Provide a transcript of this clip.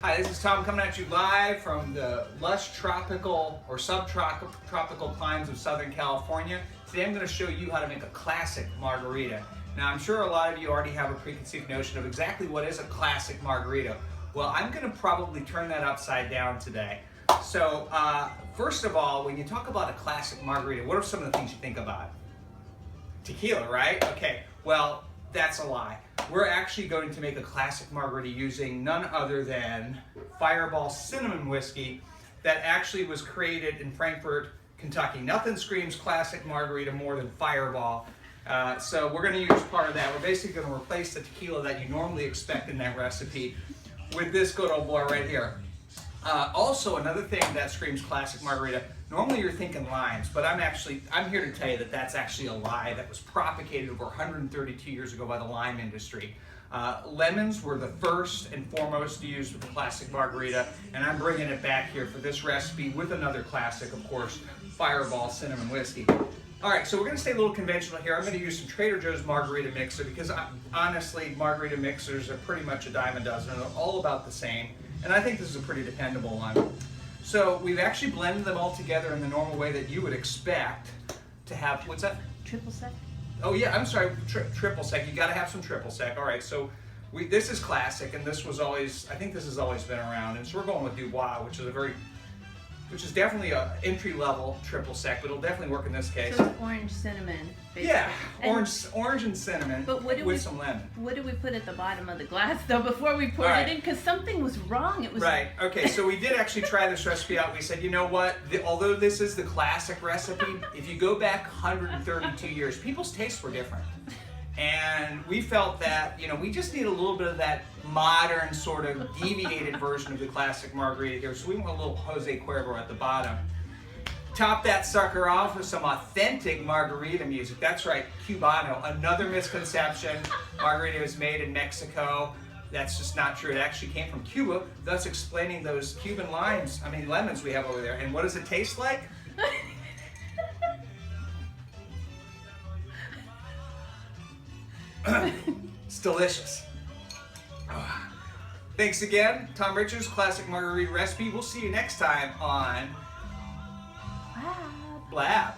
Hi, this is Tom coming at you live from the lush tropical or subtropical climes of Southern California. Today I'm going to show you how to make a classic margarita. Now I'm sure a lot of you already have a preconceived notion of exactly what is a classic margarita. Well, I'm going to probably turn that upside down today. So first of all, when you talk about a classic margarita, what are some of the things you think about? Tequila, right? Okay, well, that's a lie. We're actually going to make a classic margarita using none other than Fireball cinnamon whiskey that actually was created in Frankfort, Kentucky. Nothing screams classic margarita more than Fireball. So we're going to use part of that. We're basically going to replace the tequila that you normally expect in that recipe with this good old boy right here. Also, another thing that screams classic margarita, normally you're thinking limes, but I'm here to tell you that that's actually a lie that was propagated over 132 years ago by the lime industry. Lemons were the first and foremost used with the classic margarita, and I'm bringing it back here for this recipe with another classic, of course, Fireball cinnamon whiskey. All right, so we're going to stay a little conventional here. I'm going to use some Trader Joe's Margarita Mixer because honestly, Margarita Mixers are pretty much a dime a dozen, and they're all about the same. And I think this is a pretty dependable one. So we've actually blended them all together in the normal way that you would expect to have, what's that? Triple sec? Oh yeah, I'm sorry, triple sec. You gotta have some triple sec. All right, so this is classic, and this was always, I think this has always been around. And so we're going with Dubois, which is definitely a entry-level triple sec, but it'll definitely work in this case. So it's orange cinnamon, basically. Yeah, orange and cinnamon with some lemon. What did we put at the bottom of the glass, though, before we poured it in? Because something was wrong. It was right. Okay, so we did actually try this recipe out. We said, you know what? Although this is the classic recipe, if you go back 132 years, people's tastes were different. And we felt that, you know, we just need a little bit of that modern sort of deviated version of the classic margarita here. So we went a little Jose Cuervo at the bottom. Top that sucker off with some authentic margarita music. That's right, Cubano. Another misconception. Margarita was made in Mexico. That's just not true. It actually came from Cuba, thus explaining those Cuban lemons we have over there. And what does it taste like? It's delicious. Thanks again, Tom Richards, Classic Margarita Recipe. We'll see you next time on Blab. Blab.